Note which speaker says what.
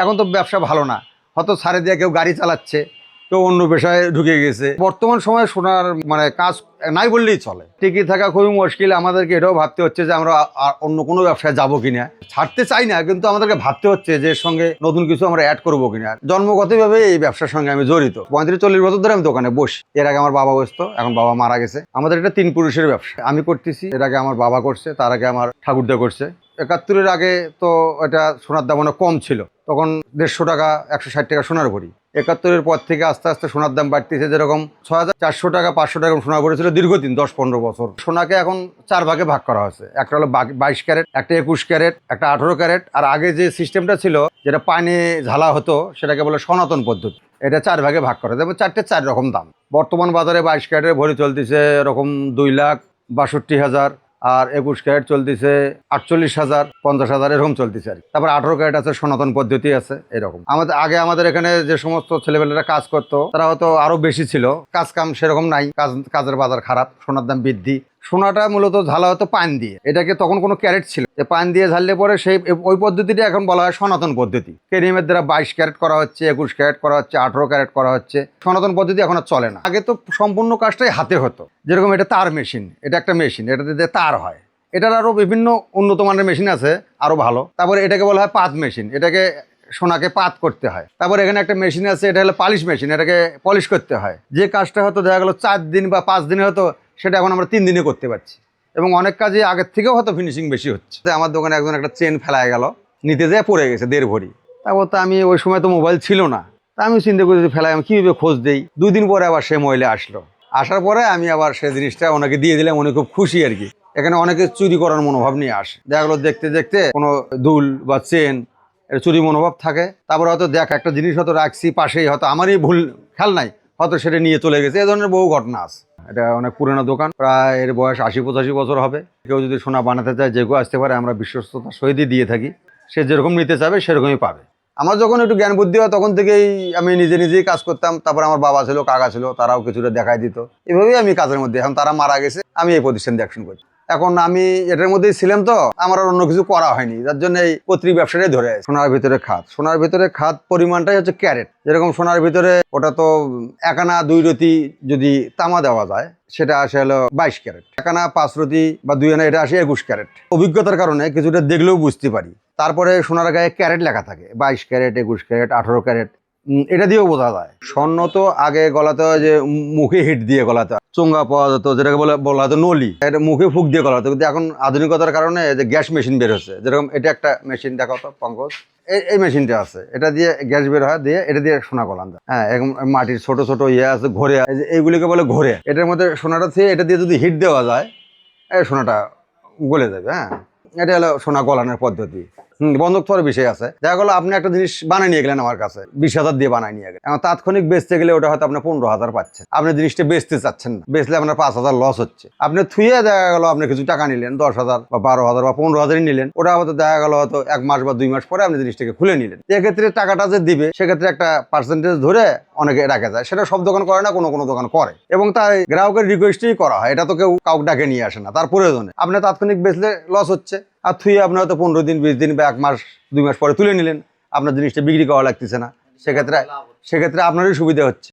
Speaker 1: এখন তো ব্যবসা ভালো না, হয়তো ছাড়ে দিয়ে কেউ গাড়ি চালাচ্ছে, কেউ অন্য পেশায় ঢুকে গেছে। বর্তমান সময়ে সোনার মানে কাজ নাই বললেই চলে, টিকে থাকা খুবই মুশকিল। আমাদেরকে এটাও ভাবতে হচ্ছে যে আমরা অন্য কোনো ব্যবসায় যাবো কিনা। ছাড়তে চাই না, কিন্তু আমাদেরকে ভাবতে হচ্ছে যে এর সঙ্গে নতুন কিছু আমরা অ্যাড করবো কিনা। জন্মগতভাবে এই ব্যবসার সঙ্গে আমি জড়িত, 35-40 বছর ধরে আমি দোকানে বসি। এর আগে আমার বাবা বসতো, এখন বাবা মারা গেছে। আমাদের এটা 3 পুরুষের ব্যবসা, আমি করতেছি, এর আগে আমার বাবা করছে, তার আগে আমার ঠাকুরদা করছে। 71-এর আগে তো এটা সোনার দাম অনেক কম ছিল, তখন 150 টাকা 160 টাকা সোনার ভরি। 71-এর পর থেকে আস্তে আস্তে সোনার দাম বাড়তেছে, যেরকম 6400 টাকা 500 টাকা সোনা ভরি ছিল দীর্ঘদিন 10-15 বছর। সোনাকে এখন 4 ভাগে ভাগ করা হয়েছে, একটা হলো 22 ক্যারেট, একটা 21 ক্যারেট, একটা 18 ক্যারেট। আর আগে যে সিস্টেমটা ছিল, যেটা পানি ঝালা হতো, সেটাকে বলে সনাতন পদ্ধতি। এটা 4 ভাগে ভাগ করা, যেমন 4টে 4 রকম দাম। বর্তমান বাজারে 22 ক্যারেটের ভরি চলতেছে এরকম 2,62,000, আর 21 ক্যারেট চলতেছে 48,000, 50,000 এরকম চলতেছে আর কি। তারপর 18 ক্যারেট আছে, সনাতন পদ্ধতি আছে, এরকম। আমাদের এখানে যে সমস্ত ছেলেপেলেরা কাজ করতো, তারা হয়তো আরো বেশি ছিল, কাজ কাম সেরকম নাই, কাজের বাজার খারাপ, সোনার দাম বৃদ্ধি। সোনাটা মূলত ঝালা হতো পান দিয়ে, এটাকে তখন কোনো ক্যারেট ছিল, যে পান দিয়ে ঝাললে পরে সেই ওই পদ্ধতিটা এখন বলা হয় সনাতন পদ্ধতি। কেরিমের দ্বারা 22 ক্যারেট করা হচ্ছে, 21 ক্যারেট করা হচ্ছে, 18 ক্যারেট করা হচ্ছে। সনাতন পদ্ধতি এখন আর চলে না। আগে তো সম্পূর্ণ কাজটাই হাতে হতো, যেরকম এটা তার মেশিন, এটা একটা মেশিন, এটাতে দিয়ে তার হয়। এটার আরও বিভিন্ন উন্নত মানের মেশিন আছে, আরও ভালো। তারপরে এটাকে বলা হয় পাত মেশিন, এটাকে সোনাকে পাত করতে হয়। তারপর এখানে একটা মেশিন আছে, এটা হলো পালিশ মেশিন, এটাকে পলিশ করতে হয়। যে কাজটা হয়তো দেখা গেলো 4 দিন বা 5 দিনে হতো, সেটা এখন আমরা 3 দিনে করতে পারছি, এবং অনেক কাজে আগের থেকেও হয়তো ফিনিশিং বেশি হচ্ছে। আমার দোকানে একজন একটা চেন ফেলায় গেল, নিতে যেয়ে পড়ে গেছে 1.5 ভরি। তারপর তো আমি ওই সময় তো মোবাইল ছিল না, তা আমি চিন্তা করি যে ফেলাই আমি কীভাবে খোঁজ দেই। 2 দিন পরে আবার সে মহিলা আসলো, আসার পরে আমি আবার সেই জিনিসটা ওনাকে দিয়ে দিলাম, উনি খুব খুশি আর কি। এখানে অনেকে চুরি করার মনোভাব নিয়ে আসে, দেখা গেলো দেখতে দেখতে কোনো দুল বা চেন, এটা চুরি মনোভাব থাকে। তারপর হয়তো দেখ একটা জিনিস হয়তো রাখছি পাশেই, হয়তো আমারই ভুল, খেয়াল নাই, হয়তো সেটা নিয়ে চলে গেছে। এই ধরনের বহু ঘটনা আছে। এটা অনেক পুরনো দোকান, প্রায় এর বয়স 80-85 বছর হবে। কেউ যদি সোনা বানাতে চায়, যে কেউ আসতে পারে, আমরা বিশ্বস্ততার সহিতই দিয়ে থাকি। সে যেরকম নিতে চাবে সেরকমই পাবে। আমার যখন একটু জ্ঞান বুদ্ধি হয়, তখন থেকেই আমি নিজেই কাজ করতাম। তারপর আমার বাবা ছিল, কাকা ছিল, তারাও কিছুটা দেখাই দিত। এভাবেই আমি কাজের মধ্যে, এখন তারা মারা গেছে, আমি এই প্রতিষ্ঠান দেখশন করি। এখন আমি এটার মধ্যেই ছিলাম, তো আমার আর অন্য কিছু করা হয়নি, যার জন্য এই পত্রিক ব্যবসাটাই ধরে আছে। সোনার ভিতরে খাত, সোনার ভিতরে খাত পরিমাণটাই হচ্ছে ক্যারেট। যেরকম সোনার ভিতরে ওটা তো 1 আনা 2 রতি যদি তামা দেওয়া যায়, সেটা আসে হলো 22 ক্যারেট। 1 আনা 5 রতি বা 2 আনা, এটা আসে 21 ক্যারেট। অভিজ্ঞতার কারণে কিছুটা দেখলেও বুঝতে পারি। তারপরে সোনার গায়ে ক্যারেট লেখা থাকে, 22 ক্যারেট, 21 ক্যারেট, 18 ক্যারেট, এটা দিয়েও বোঝা যায়। স্বর্ণ তো আগে গলাতে হয় যে মুখে হিট দিয়ে গলাতে হয়, চোঙ্গা পাওয়া যেত, যেটাকে বলা হতো নলি, এটা মুখে ফুক দিয়ে গলা হতো। কিন্তু এখন আধুনিকতার কারণে যে গ্যাস মেশিন বের হচ্ছে, যেরকম এটা একটা মেশিন, দেখো তো পঙ্কজ, এই মেশিনটা আছে, এটা দিয়ে গ্যাস বের হয়, দিয়ে এটা দিয়ে সোনা গলান যায়। হ্যাঁ, এখন মাটির ছোট ছোট ইয়ে আছে, ঘোরে, এইগুলিকে বলে ঘোরে। এটার মধ্যে সোনাটা থেকে এটা দিয়ে যদি হিট দেওয়া যায়, এই সোনাটা গলে যাবে। হ্যাঁ, এটা হলো সোনা গলানোর পদ্ধতি। বন্ধক তো বিষয় আছে। দেখা গেলো আপনি একটা জিনিস বানিয়ে নিয়ে গেলেন আমার কাছে, 20,000 দিয়ে বানিয়ে নিয়ে গেলেন। এখন তাৎক্ষণিক বেচতে গেলে ওটা হয়তো আপনি 15,000 পাচ্ছেন, আপনি জিনিসটা বেচতে চাচ্ছেন না, বেচলে আপনার 5,000 লস হচ্ছে। আপনি থুয়ে দেখা গেলো আপনি কিছু টাকা নিলেন, 10,000 বা 12,000 বা 15,000 নিলেন, ওটা হয়তো দেখা গেলো হয়তো 1 মাস বা 2 মাস পরে আপনি জিনিসটাকে খুলে নিলেন। এক্ষেত্রে টাকাটা যে দিবে, সেক্ষেত্রে একটা পার্সেন্টেজ ধরে অনেকে রাখা যায়। সেটা সব দোকান করে না, কোনো দোকান করে, এবং তার গ্রাহকের রিকোয়েস্টেই করা হয়। এটা তো কেউ কাউকে ডাকে নিয়ে আসে না, তার প্রয়োজনে। আপনি তাৎক্ষণিক বেচলে লস হচ্ছে, আর থুয়ে আপনার হয়তো 15 দিন 20 দিন বা 1 মাস 2 মাস পরে তুলে নিলেন, আপনার জিনিসটা বিক্রি করা লাগতেছে না। সেক্ষেত্রে আপনারই সুবিধা হচ্ছে।